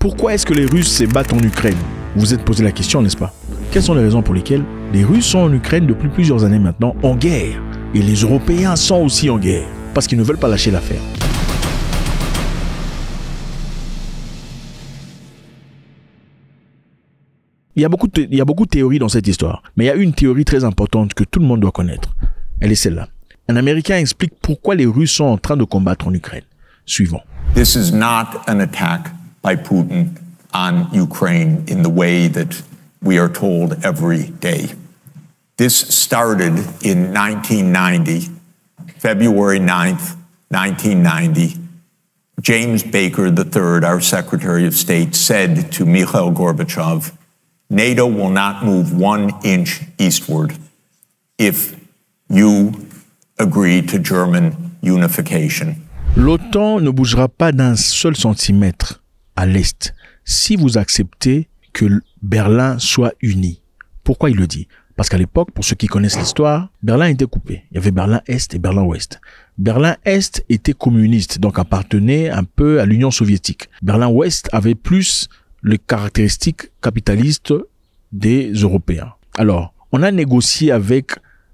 Pourquoi est-ce que les Russes se battent en Ukraine? Vous vous êtes posé la question, n'est-ce pas? Quelles sont les raisons pour lesquelles les Russes sont en Ukraine depuis plusieurs années maintenant en guerre? Et les Européens sont aussi en guerre parce qu'ils ne veulent pas lâcher l'affaire. Il y a beaucoup de théories dans cette histoire, mais il y a une théorie très importante que tout le monde doit connaître. Elle est celle-là. Un Américain explique pourquoi les Russes sont en train de combattre en Ukraine. Suivant. This is not an attack by Putin on Ukraine in the way that we are told every day. This started in 1990, February 9th, 1990. James Baker III, our Secretary of State, said to Mikhail Gorbachev, NATO will not move 1 inch eastward if you agree to German unification. L'OTAN ne bougera pas d'un seul centimètre à l'est si vous acceptez que Berlin soit uni. Pourquoi il le dit? Parce qu'à l'époque, pour ceux qui connaissent l'histoire, Berlin était coupé. Il y avait Berlin-Est et Berlin-Ouest. Berlin-Est était communiste, donc appartenait un peu à l'Union soviétique. Berlin-Ouest avait plus les caractéristiques capitalistes des Européens. Alors, on a négocié avec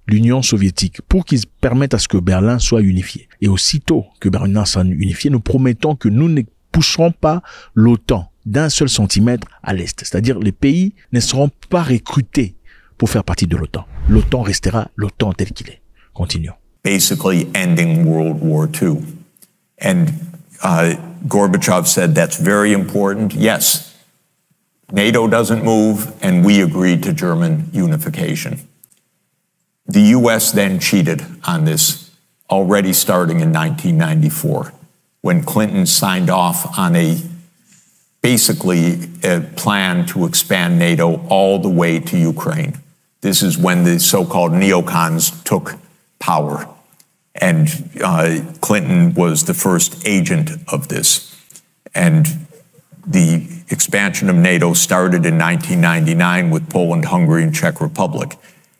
l'Union soviétique pour qu'ils permettent à ce que Berlin soit unifié. Et aussitôt que Berlin soit unifié, nous promettons que nous ne pousserons pas l'OTAN d'un seul centimètre à l'est. C'est-à-dire les pays ne seront pas recrutés pour faire partie de l'OTAN. L'OTAN restera l'OTAN tel qu'il est. Continuons. Basically ending World War II. And Gorbachev said that's very important. Yes, NATO doesn't move and we agreed to German unification. The US then cheated on this, already starting in 1994, when Clinton signed off on basically a plan to expand NATO all the way to Ukraine. This is when the so-called neocons took power, and Clinton was the first agent of this. And the expansion of NATO started in 1999 with Poland, Hungary, and Czech Republic.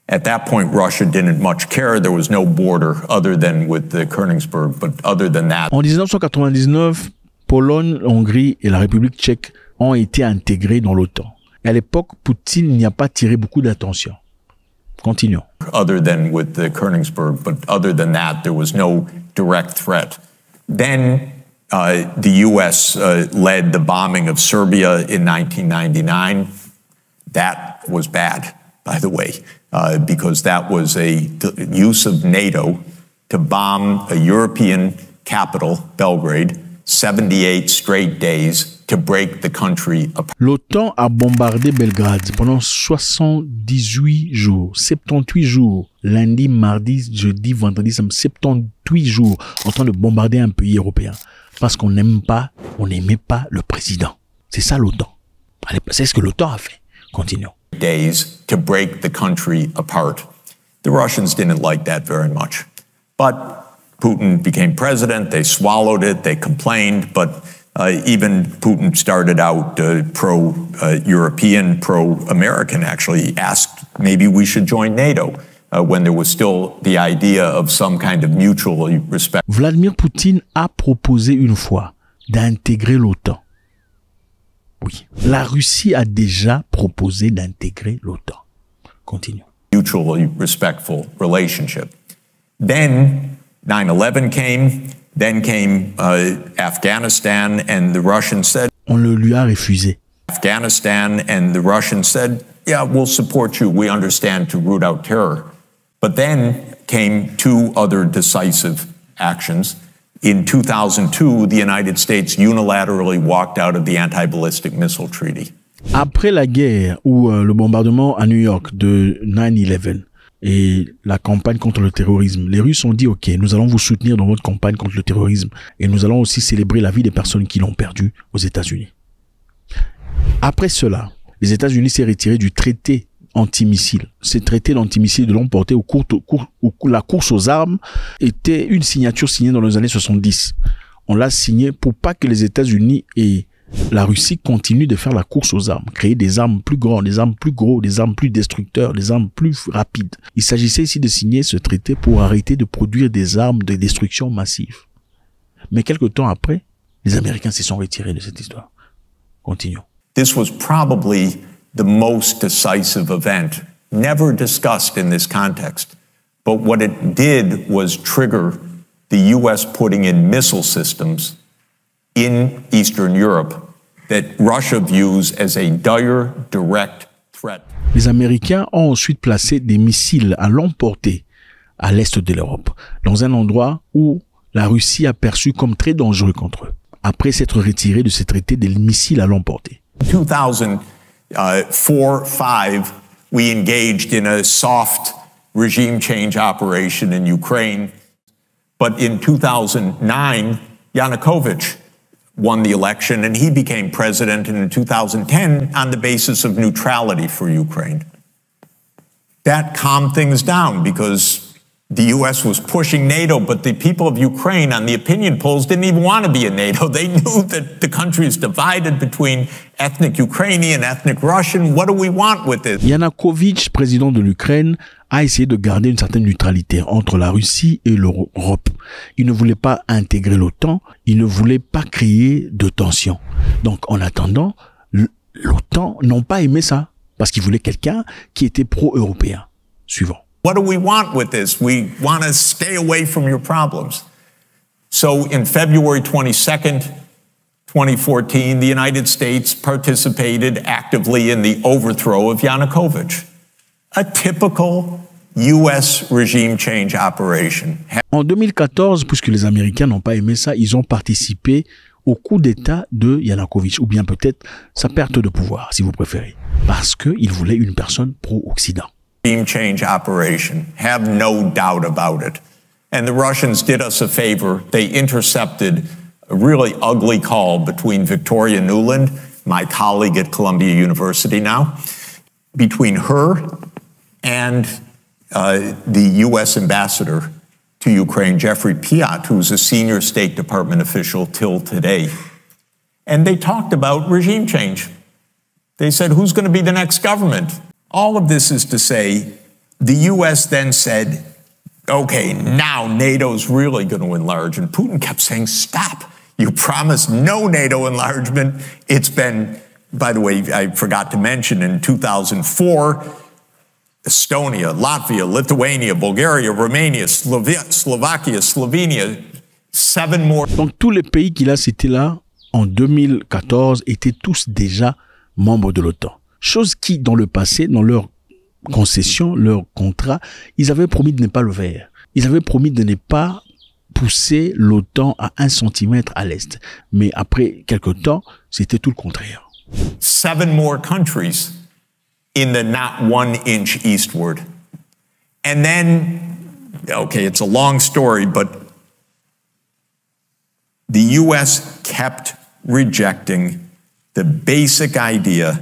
At that point, Russia didn't much care. There was no border other than with the Königsberg, but other than that. En 1999, Pologne, Hongrie et la République tchèque ont été intégrés dans l'OTAN. Et à l'époque, Poutine n'y a pas tiré beaucoup d'attention. Continuons. Other than with the Königsberg, but other than that, there was no direct threat. Then the U.S. led the bombing of Serbia in 1999. That was bad, by the way. Because that was a use of NATO to bomb a European capital, Belgrade, 78 straight days to break the country apart. L'OTAN a bombardé Belgrade pendant 78 jours, 78 jours, lundi, mardi, jeudi, vendredi, samedi, 78 jours en train de bombarder un pays européen parce qu'on n'aimait pas le président. C'est ça l'OTAN. C'est ce que l'OTAN a fait. Continuons. Days to break the country apart. The Russians didn't like that very much. But Putin became president, they swallowed it, they complained, but even Putin started out pro-European, pro-American, actually. He asked maybe we should join NATO when there was still the idea of some kind of mutual respect. Vladimir Poutine a proposé une fois d'intégrer l'OTAN. Oui, la Russie a déjà proposé d'intégrer l'OTAN. Continuons. Mutually respectful relationship. Then 9/11 came, then came Afghanistan, and the Russians said... On le lui a refusé. Afghanistan, and the Russians said, yeah, we'll support you, we understand, to root out terror. But then came 2 other decisive actions. In 2002, the United States unilaterally walked out of the Anti-Ballistic Missile Treaty. Après la guerre ou le bombardement à New York de 9/11 et la campagne contre le terrorisme, les Russes ont dit « Ok, nous allons vous soutenir dans votre campagne contre le terrorisme et nous allons aussi célébrer la vie des personnes qui l'ont perdu aux États-Unis. » Après cela, les États-Unis s'est retiré du traité antimissile. Ces traités d'antimissiles l'ont porté la course aux armes était une signature signée dans les années 70. On l'a signé pour pas que les États-Unis et la Russie continuent de faire la course aux armes, créer des armes plus grandes, des armes plus grosses, des armes plus destructeurs, des armes plus rapides. Il s'agissait ici de signer ce traité pour arrêter de produire des armes de destruction massive. Mais quelque temps après, les Américains se sont retirés de cette histoire. Continuons. This was probably the most decisive event, never discussed in this context. But what it did was trigger the U.S. putting in missile systems in Eastern Europe that Russia views as a dire, direct threat. Les Américains ont ensuite placé des missiles à longue portée à l'est de l'Europe, dans un endroit où la Russie a perçu comme très dangereux contre eux, après s'être retiré de ces traités des missiles à longue portée. In 2004-5, we engaged in a soft regime change operation in Ukraine. But in 2009, Yanukovych won the election and he became president, and in 2010 on the basis of neutrality for Ukraine. That calmed things down because the U.S. was pushing NATO, but the people of Ukraine on the opinion polls didn't even want to be in NATO. They knew that the country is divided between ethnic Ukrainian, ethnic Russian. What do we want with this? Yanukovych, président de l'Ukraine, a essayé de garder une certaine neutralité entre la Russie et l'Europe. Il ne voulait pas intégrer l'OTAN, il ne voulait pas créer de tension. Donc, en attendant, l'OTAN n'ont pas aimé ça, parce qu'ils voulaient quelqu'un qui était pro-européen. Suivant. What do we want with this? We want to stay away from your problems. So in February 22nd, 2014, the United States participated actively in the overthrow of Yanukovych. A typical U.S. regime change operation. En 2014, puisque les Américains n'ont pas aimé ça, ils ont participé au coup d'État de Yanukovych, ou bien peut-être sa perte de pouvoir, si vous préférez, parce qu'ils voulaient une personne pro-Occident. Regime change operation, have no doubt about it. And the Russians did us a favor. They intercepted a really ugly call between Victoria Nuland, my colleague at Columbia University now, between her and the U.S. ambassador to Ukraine, Jeffrey Piat, who's a senior State Department official till today. And they talked about regime change. They said, who's going to be the next government? All of this is to say, the U.S. then said, okay, now NATO's really going to enlarge. And Putin kept saying, stop. You promised no NATO enlargement. It's been, by the way, I forgot to mention, in 2004, Estonia, Latvia, Lithuania, Bulgaria, Romania, Slovakia, Slovenia, 7 more. Donc tous les pays qu'il a cités là, en 2014, étaient tous déjà membres de l'OTAN. Chose qui, dans le passé, dans leur concession, leur contrat, ils avaient promis de ne pas le faire. Ils avaient promis de ne pas pousser l'OTAN à 1 centimètre à l'est. Mais après quelque temps, c'était tout le contraire. 7 more countries in the not 1 inch eastward. And then, okay, it's a long story, but the U.S. kept rejecting the basic idea,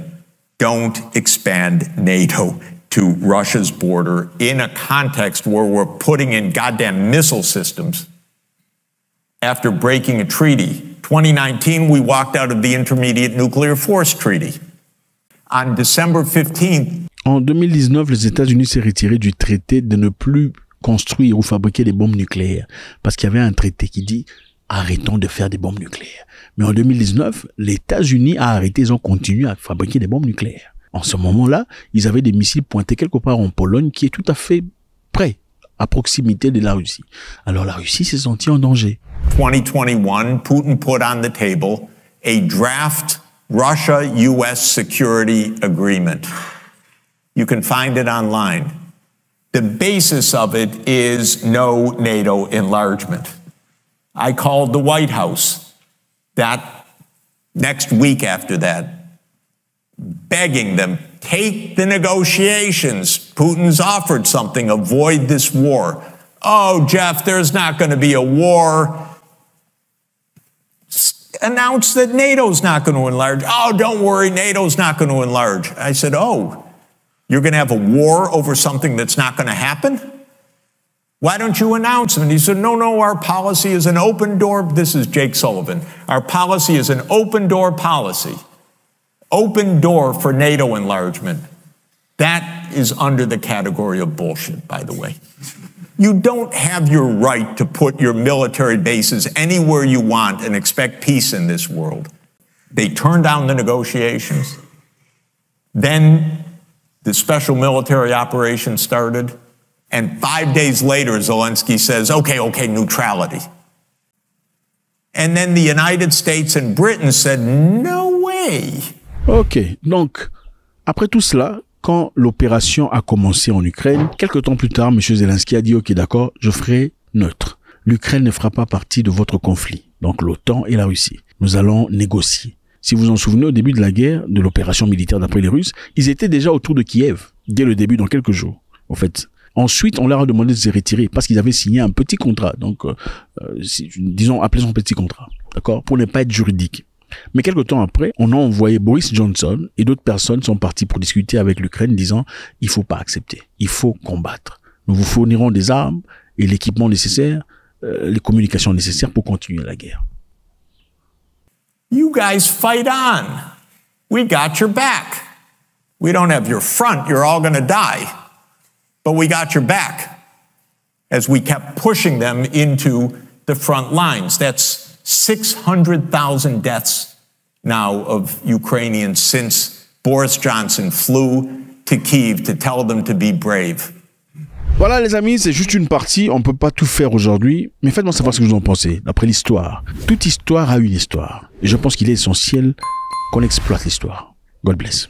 don't expand NATO to Russia's border in a context where we're putting in goddamn missile systems after breaking a treaty. 2019, we walked out of the Intermediate Nuclear Force Treaty. On December 15th, en 2019, les États-Unis s'est retiré du traité de ne plus construire ou fabriquer des bombes nucléaires parce qu'il y avait un traité qui dit arrêtons de faire des bombes nucléaires. Mais en 2019, les États-Unis ont arrêté, ils ont continué à fabriquer des bombes nucléaires. En ce moment-là, ils avaient des missiles pointés quelque part en Pologne qui est tout à fait près, à proximité de la Russie. Alors la Russie s'est sentie en danger. 2021, Putin put on the table a draft Russia-US security agreement. You can find it online. The basis of it is no NATO enlargement. I called the White House that next week after that, begging them, take the negotiations. Putin's offered something, avoid this war. Oh, Jeff, there's not going to be a war. Announce that NATO's not going to enlarge. Oh, don't worry, NATO's not going to enlarge. I said, oh, you're going to have a war over something that's not going to happen? Why don't you announce them? And he said, no, our policy is an open door. This is Jake Sullivan. Our policy is an open door policy. Open door for NATO enlargement. That is under the category of bullshit, by the way. You don't have your right to put your military bases anywhere you want and expect peace in this world. They turned down the negotiations. Then the special military operation started. And 5 days later, Zelensky says, okay, neutrality. And then the United States and Britain said, no way. Ok, donc, après tout cela, quand l'opération a commencé en Ukraine, quelques temps plus tard, M. Zelensky a dit, ok, d'accord, je ferai neutre. L'Ukraine ne fera pas partie de votre conflit. Donc l'OTAN et la Russie. Nous allons négocier. Si vous vous en souvenez, au début de la guerre, de l'opération militaire d'après les Russes, ils étaient déjà autour de Kiev, dès le début, dans quelques jours, en fait. Ensuite, on leur a demandé de se retirer parce qu'ils avaient signé un petit contrat. Donc, disons, appelons un petit contrat, d'accord, pour ne pas être juridique. Mais quelque temps après, on a envoyé Boris Johnson et d'autres personnes sont partis pour discuter avec l'Ukraine disant « il faut pas accepter, il faut combattre. Nous vous fournirons des armes et l'équipement nécessaire, les communications nécessaires pour continuer la guerre. » You guys fight on. We got your back. We don't have your front, you're all gonna die. But we got your back as we kept pushing them into the front lines. That's 600,000 deaths now of Ukrainians since Boris Johnson flew to Kyiv to tell them to be brave. Voilà les amis, c'est juste une partie, on ne peut pas tout faire aujourd'hui, mais faites-moi savoir ce que vous en pensez, d'après l'histoire. Toute histoire a une histoire, et je pense qu'il est essentiel qu'on exploite l'histoire. God bless.